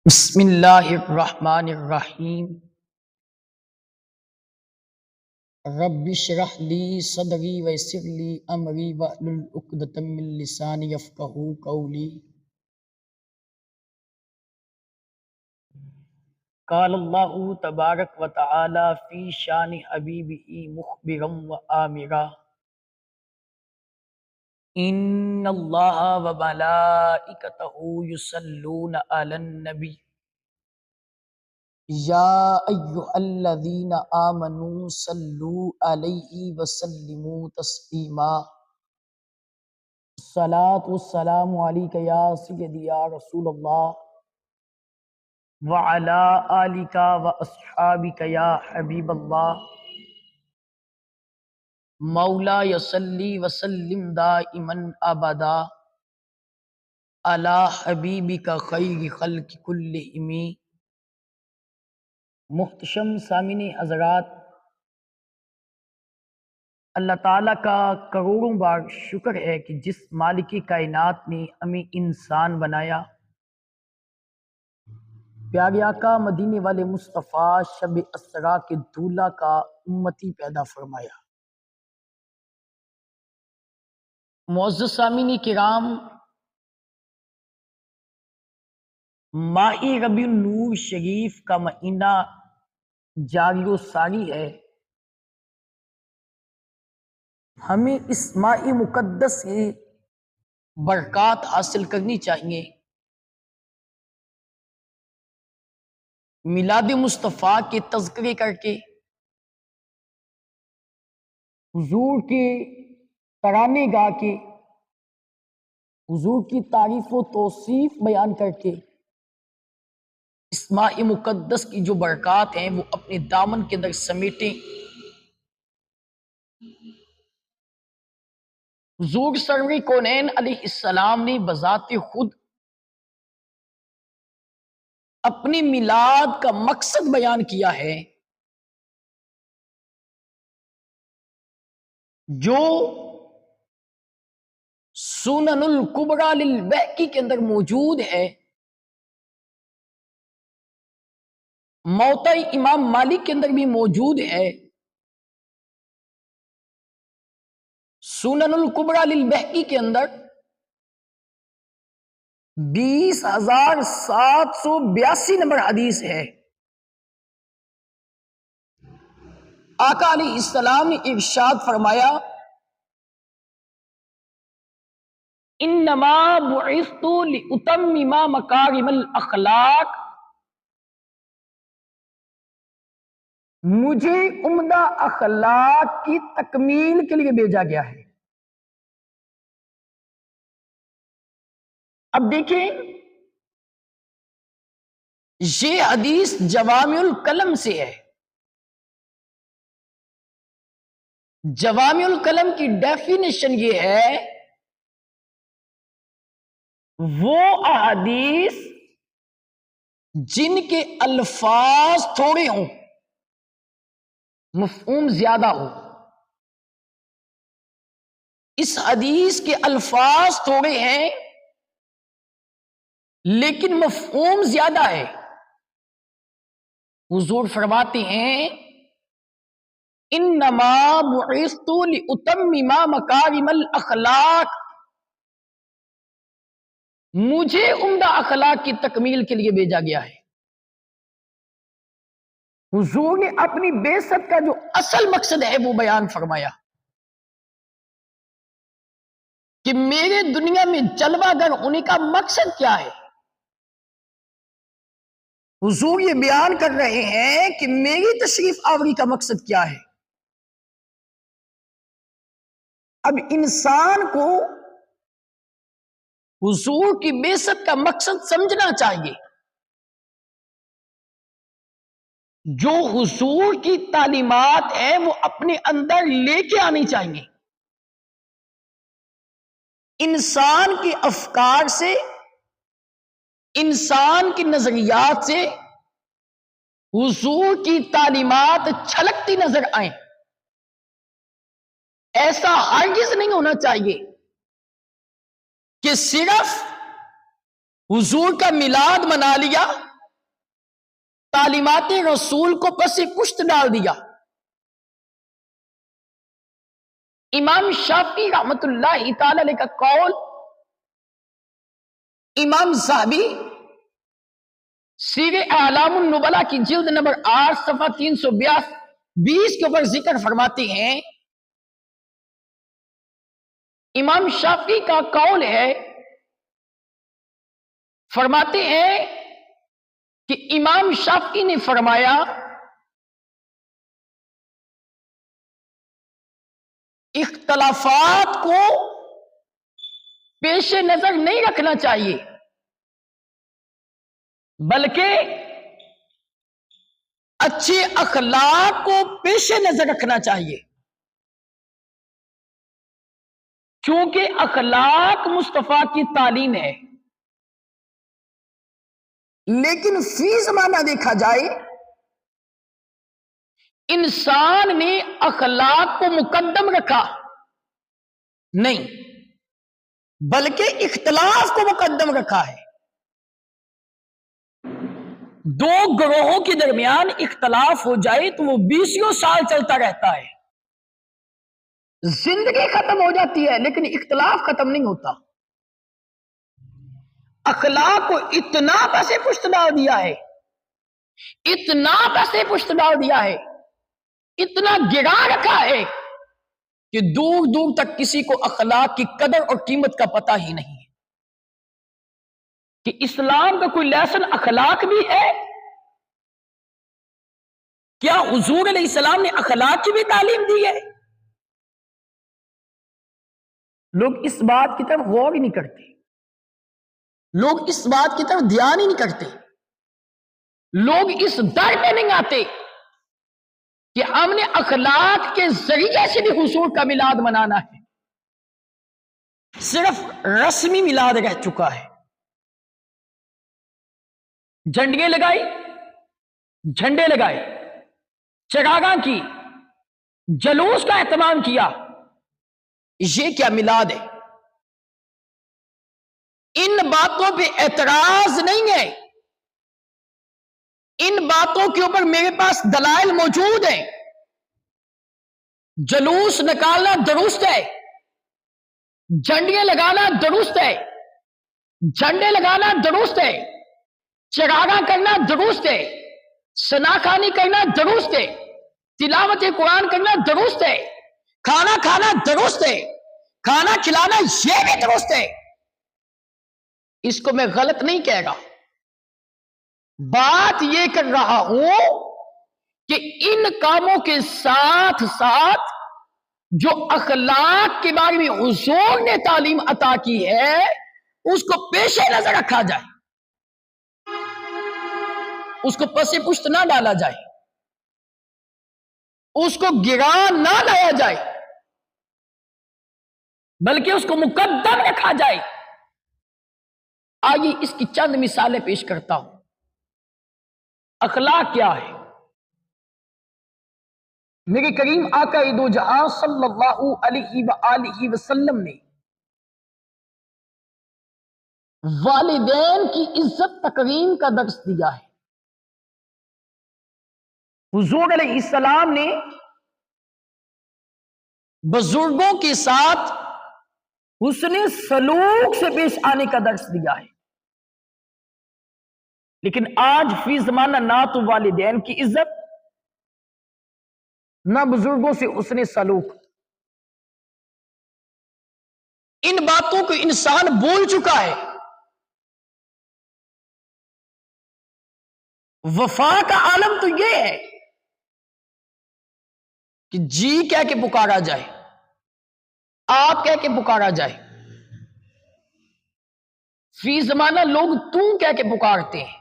بسم اللہ الرحمن الرحیم۔ رب اشرح لی صدری ویسر لی امری واحلل عقدۃ من لسانی یفقہوا قولی۔ قال اللہ تبارک و تعالی فی شان حبیبہ مخبرا و آمرا، ان اللہ و ملائکتہ یصلون علی النبی یا ایہا الذین آمنوا صلوا علیہ وسلموا تسلیما۔ الصلاۃ والسلام علیک یا سیدی یا رسول اللہ وعلی آلک واصحابک یا حبیب اللہ، مولا صلی وسلم دائما ابدا علی حبیبک خیر خلق کلہم۔ محتشم سامعین حضرات، اللہ تعالیٰ کا کروڑوں بار شکر ہے کہ جس مالک کائنات نے ہمیں انسان بنایا، پیارے آقا مدینے والے مصطفیٰ شب اسرا کے دولہا کا امتی پیدا فرمایا۔ معزز سامعین کرام، ماہ ربیع النور شریف کا مہینہ جاری و ساری ہے۔ ہمیں اس ماہ مقدس سے برکات حاصل کرنی چاہیے۔ میلاد مصطفیٰ کے تذکرے کر کے، حضور کے ترانے گا کے، حضور کی تعریف و توصیف بیان کر کے اس ماہ مقدس کی جو برکات ہیں وہ اپنے دامن کے اندر سمیٹیں۔ حضور سرور کونین علیہ السلام نے بذات خود اپنی میلاد کا مقصد بیان کیا ہے، جو سنن الکبریٰ للبیہقی کے اندر موجود ہے، موطا امام مالک کے اندر بھی موجود ہے۔ سنن الکبریٰ للبیہقی کے اندر 20,782 نمبر حدیث ہے۔ آقا علیہ السلام نے ارشاد فرمایا، انما بعثت لاتمم مکارم الاخلاق، مجھے عمدہ اخلاق کی تکمیل کے لیے بھیجا گیا ہے۔ اب دیکھیں، یہ حدیث جوامع الکلم سے ہے۔ جوامع الکلم کی ڈیفینیشن یہ ہے، وہ احادیث جن کے الفاظ تھوڑے ہوں، مفہوم زیادہ ہو۔ اس حدیث کے الفاظ تھوڑے ہیں لیکن مفہوم زیادہ ہے۔ حضور فرماتے ہیں، انما بعثت لاتمم مکارم الاخلاق، مجھے عمدہ اخلاق کی تکمیل کے لیے بھیجا گیا ہے۔ حضور نے اپنی بعثت کا جو اصل مقصد ہے وہ بیان فرمایا کہ میرے دنیا میں جلوہ گر ہونے کا مقصد کیا ہے۔ حضور یہ بیان کر رہے ہیں کہ میری تشریف آوری کا مقصد کیا ہے۔ اب انسان کو حضور کی بعثت کا مقصد سمجھنا چاہیے۔ جو حضور کی تعلیمات ہیں وہ اپنے اندر لے کے آنی چاہیے۔ انسان کے افکار سے، انسان کے نظریات سے حضور کی تعلیمات چھلکتی نظر آئیں، ایسا ہرگز نہیں ہونا چاہیے کہ صرف حضور کا میلاد منا لیا تعلیمات رسول کو پس پشت ڈال دیا۔ امام شافعی رحمت اللہ تعالی علیہ کا قول، امام ذہبی سیر اعلام النبلاء کی جلد نمبر 8 صفحہ 320 کے اوپر ذکر فرماتے ہیں، امام شافعی کا قول ہے، فرماتے ہیں کہ امام شافعی نے فرمایا اختلافات کو پیش نظر نہیں رکھنا چاہیے، بلکہ اچھے اخلاق کو پیش نظر رکھنا چاہیے، کیونکہ اخلاق مصطفیٰ کی تعلیم ہے۔ لیکن فی زمانہ دیکھا جائے انسان نے اخلاق کو مقدم رکھا نہیں، بلکہ اختلاف کو مقدم رکھا ہے۔ دو گروہوں کے درمیان اختلاف ہو جائے تو وہ 20 سال چلتا رہتا ہے، زندگی ختم ہو جاتی ہے، لیکن اختلاف ختم نہیں ہوتا۔ اخلاق کو اتنا پیسے پشت ڈال دیا ہے، اتنا پیسے پشت ڈال دیا ہے، اتنا گرا رکھا ہے کہ دور دور تک کسی کو اخلاق کی قدر اور قیمت کا پتہ ہی نہیں ہے کہ اسلام کا کوئی لیسن اخلاق بھی ہے۔ کیا حضور علیہ السلام نے اخلاق کی بھی تعلیم دی ہے؟ لوگ اس بات کی طرف غور ہی نہیں کرتے، لوگ اس بات کی طرف دھیان ہی نہیں کرتے، لوگ اس در پہ نہیں آتے کہ ہم نے اخلاق کے ذریعے سے بھی حضور کا میلاد منانا ہے۔ صرف رسمی میلاد رہ چکا ہے، جھنڈیاں لگائی، جھنڈے لگائے، چراغاں کی، جلوس کا اہتمام کیا، یہ کیا میلاد ہے؟ ان باتوں پہ اعتراض نہیں ہے، ان باتوں کے اوپر میرے پاس دلائل موجود ہیں۔ جلوس نکالنا درست ہے، جھنڈیاں لگانا درست ہے، جھنڈے لگانا درست ہے، چراغاں کرنا درست ہے، ثناخوانی کرنا درست ہے، تلاوت قرآن کرنا درست ہے، کھانا کھانا درست ہے، کھانا کھلانا یہ بھی درست ہے۔ اس کو میں غلط نہیں کہہ رہا، بات یہ کر رہا ہوں کہ ان کاموں کے ساتھ ساتھ جو اخلاق کے بارے میں حضور نے تعلیم عطا کی ہے اس کو پیش نظر رکھا جائے، اس کو پس پشت نہ ڈالا جائے، اس کو گرا نہ لایا جائے، بلکہ اس کو مقدم رکھا جائے۔ آئیے اس کی چند مثالیں پیش کرتا ہوں۔ اخلاق کیا ہے؟ میرے کریم آقا دو جہاں صلی اللہ علیہ وآلہ وسلم نے والدین کی عزت تکریم کا درس دیا ہے۔ حضور علیہ السلام نے بزرگوں کے ساتھ حسن سلوک سے پیش آنے کا درس دیا ہے، لیکن آج فی زمانہ نہ تو والدین کی عزت، نہ بزرگوں سے حسن سلوک۔ ان باتوں کو انسان بھول چکا ہے۔ وفا کا عالم تو یہ ہے کہ جی کہہ کے پکارا جائے، آپ کہہ کے پکارا جائے۔ فی زمانہ لوگ تو کہہ کے پکارتے ہیں۔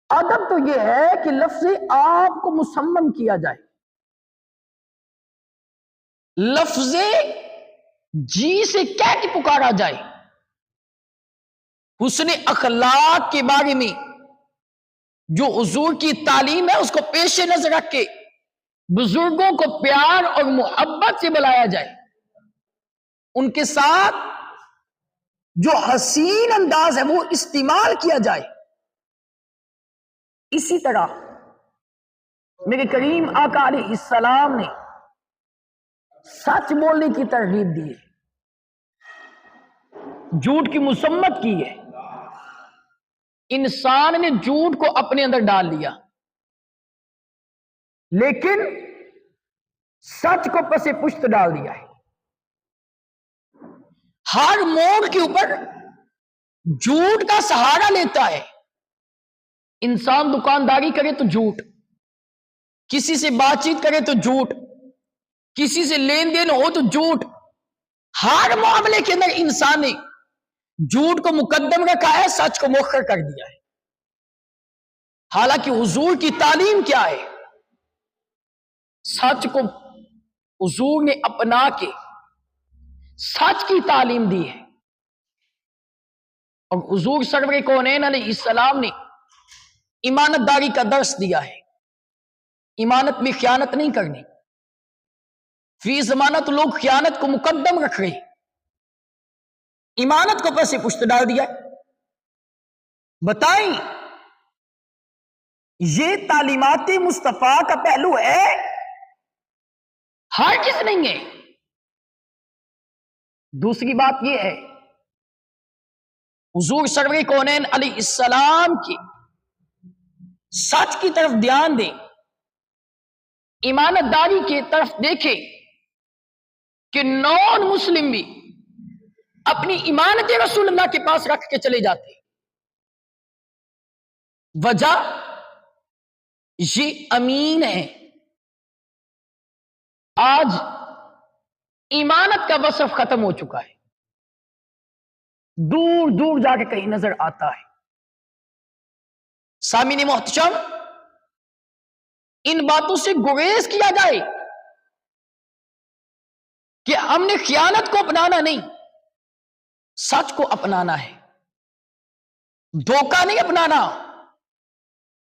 ادب تو یہ ہے کہ لفظ آپ کو مسمن کیا جائے، لفظ جی سے کہہ کے پکارا جائے۔ حسن اخلاق کے بارے میں جو حضور کی تعلیم ہے اس کو پیش نظر رکھ کے بزرگوں کو پیار اور محبت سے بلایا جائے، ان کے ساتھ جو حسین انداز ہے وہ استعمال کیا جائے۔ اسی طرح میرے کریم آقا علیہ السلام نے سچ بولنے کی ترغیب دی ہے، جھوٹ کی مذمت کی ہے۔ انسان نے جھوٹ کو اپنے اندر ڈال لیا، لیکن سچ کو پس پشت ڈال دیا ہے۔ ہر موڑ کے اوپر جھوٹ کا سہارا لیتا ہے۔ انسان دکانداری کرے تو جھوٹ، کسی سے بات چیت کرے تو جھوٹ، کسی سے لین دین ہو تو جھوٹ، ہر معاملے کے اندر انسان نے جھوٹ کو مقدم رکھا ہے، سچ کو مؤخر کر دیا ہے۔ حالانکہ حضور کی تعلیم کیا ہے؟ سچ کو حضور نے اپنا کے سچ کی تعلیم دی ہے، اور حضور سرور کونین علیہ السلام نے امانت داری کا درس دیا ہے۔ امانت میں خیانت نہیں کرنی۔ فی ضمانت لوگ خیانت کو مقدم رکھ رہے، امانت کو پس پشت ڈال دیا ہے۔ بتائیں یہ تعلیمات مصطفیٰ کا پہلو ہے؟ ہر کس نہیں ہے۔ دوسری بات یہ ہے، حضور سرور کونین علیہ السلام کی سچ کی طرف دھیان دیں، امانت داری کی طرف دیکھیں کہ نان مسلم بھی اپنی امانت رسول اللہ کے پاس رکھ کے چلے جاتے۔ وجہ یہ امین ہے۔ آج امانت کا وصف ختم ہو چکا ہے، دور دور جا کے کہیں نظر آتا ہے۔ سامعین محتشم، ان باتوں سے گریز کیا جائے کہ ہم نے خیانت کو اپنانا نہیں، سچ کو اپنانا ہے۔ دھوکہ نہیں اپنانا،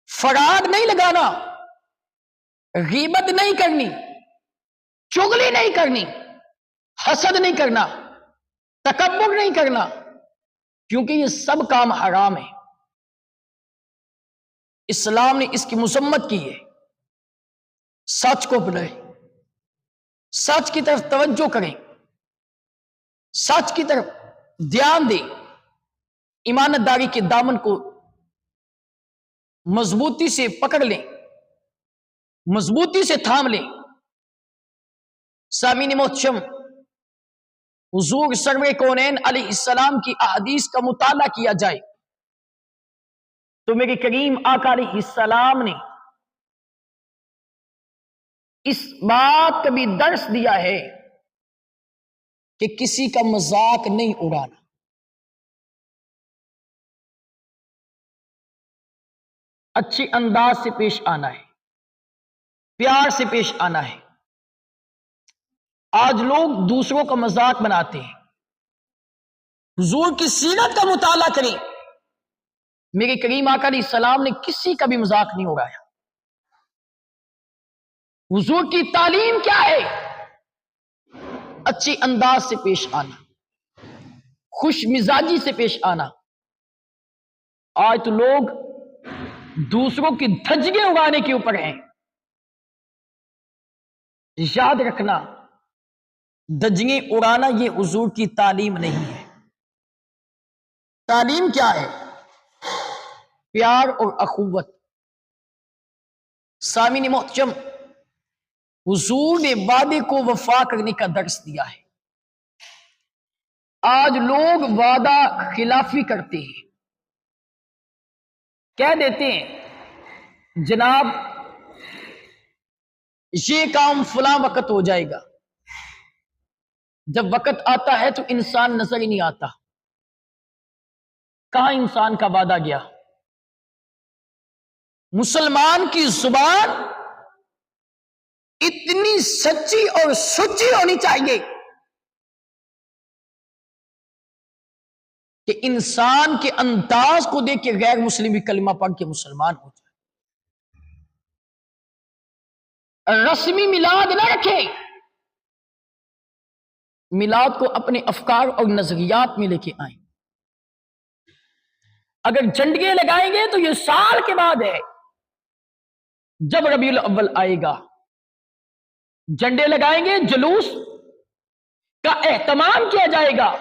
فراڈ نہیں لگانا، غیبت نہیں کرنی، چغلی نہیں کرنی، حسد نہیں کرنا، تکبر نہیں کرنا، کیونکہ یہ سب کام حرام ہے۔ اسلام نے اس کی مذمت کی ہے۔ سچ کو اپنائیں، سچ کی طرف توجہ کریں، سچ کی طرف دھیان دیں، امانت داری کے دامن کو مضبوطی سے پکڑ لیں، مضبوطی سے تھام لیں۔ سامعین محتشم، حضور سرور کونین علیہ السلام کی احادیث کا مطالعہ کیا جائے تو میرے کریم آقا علیہ السلام نے اس بات کا بھی درس دیا ہے کہ کسی کا مذاق نہیں اڑانا۔ اچھے انداز سے پیش آنا ہے، پیار سے پیش آنا ہے۔ آج لوگ دوسروں کا مذاق بناتے ہیں۔ حضور کی سیرت کا مطالعہ کریں، میرے کریم آقا علیہ السلام نے کسی کا بھی مذاق نہیں اڑایا۔ حضور کی تعلیم کیا ہے؟ اچھے انداز سے پیش آنا، خوش مزاجی سے پیش آنا۔ آج تو لوگ دوسروں کی دھجیاں اڑانے کے اوپر ہیں۔ یاد رکھنا، دھجیاں اڑانا یہ حضور کی تعلیم نہیں ہے۔ تعلیم کیا ہے؟ پیار اور اخوت۔ سامعین محترم، حضور نے وعدے کو وفا کرنے کا درس دیا ہے۔ آج لوگ وعدہ خلافی کرتے ہیں، کہہ دیتے ہیں جناب یہ کام فلاں وقت ہو جائے گا، جب وقت آتا ہے تو انسان نظر ہی نہیں آتا۔ کہاں انسان کا وعدہ گیا؟ مسلمان کی زبان اتنی سچی اور سچی ہونی چاہیے کہ انسان کے انداز کو دیکھ کے غیر مسلم بھی کلمہ پڑھ کے مسلمان ہو جائے۔ رسمی میلاد نہ رکھیں، میلاد کو اپنے افکار اور نظریات میں لے کے آئیں۔ اگر جھنڈیاں لگائیں گے تو یہ سال کے بعد ہے، جب ربیع الاول آئے گا، جھنڈے لگائیں گے، جلوس کا اہتمام کیا جائے گا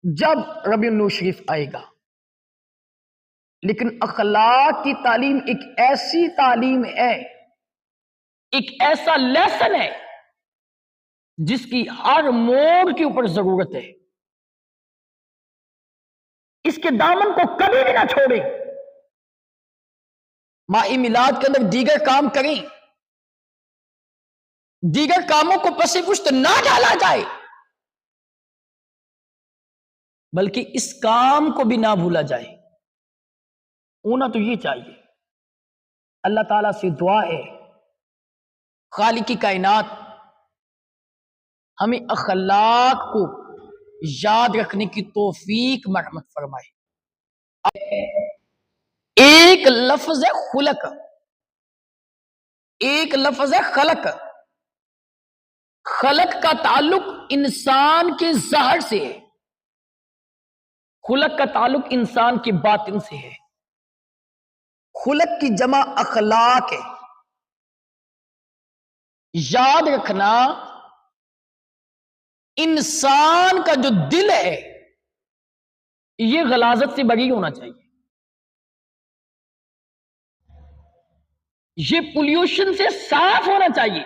جب ربیع النور شریف آئے گا۔ لیکن اخلاق کی تعلیم ایک ایسی تعلیم ہے، ایک ایسا لیسن ہے جس کی ہر موڑ کے اوپر ضرورت ہے۔ اس کے دامن کو کبھی بھی نہ چھوڑیں۔ ماہ میلاد کے اندر دیگر کام کریں، دیگر کاموں کو پس پشت نہ ڈالا جائے، بلکہ اس کام کو بھی نہ بھولا جائے۔ ہونا تو یہ چاہیے۔ اللہ تعالیٰ سے دعا ہے، خالق کی کائنات ہمیں اخلاق کو یاد رکھنے کی توفیق مرحمت فرمائے۔ ایک لفظ ہے خلق، ایک لفظ ہے خلق۔ خلق کا تعلق انسان کے ظاہر سے ہے، خلق کا تعلق انسان کے باطن سے ہے۔ خلق کی جمع اخلاق ہے۔ یاد رکھنا، انسان کا جو دل ہے یہ غلاظت سے بری ہونا چاہیے، یہ پولیوشن سے صاف ہونا چاہیے۔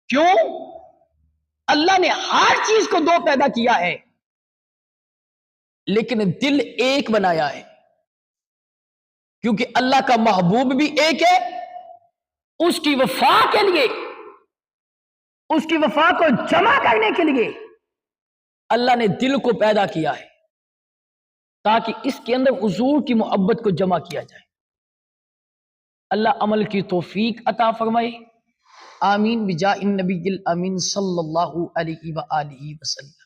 کیوں؟ اللہ نے ہر چیز کو دو پیدا کیا ہے، لیکن دل ایک بنایا ہے، کیونکہ اللہ کا محبوب بھی ایک ہے۔ اس کی وفا کے لیے، اس کی وفا کو جمع کرنے کے لیے اللہ نے دل کو پیدا کیا ہے، تاکہ اس کے اندر حضور کی محبت کو جمع کیا جائے۔ اللہ عمل کی توفیق عطا فرمائے، آمین بجاہ النبی الامین صلی اللہ علیہ وآلہ وسلم۔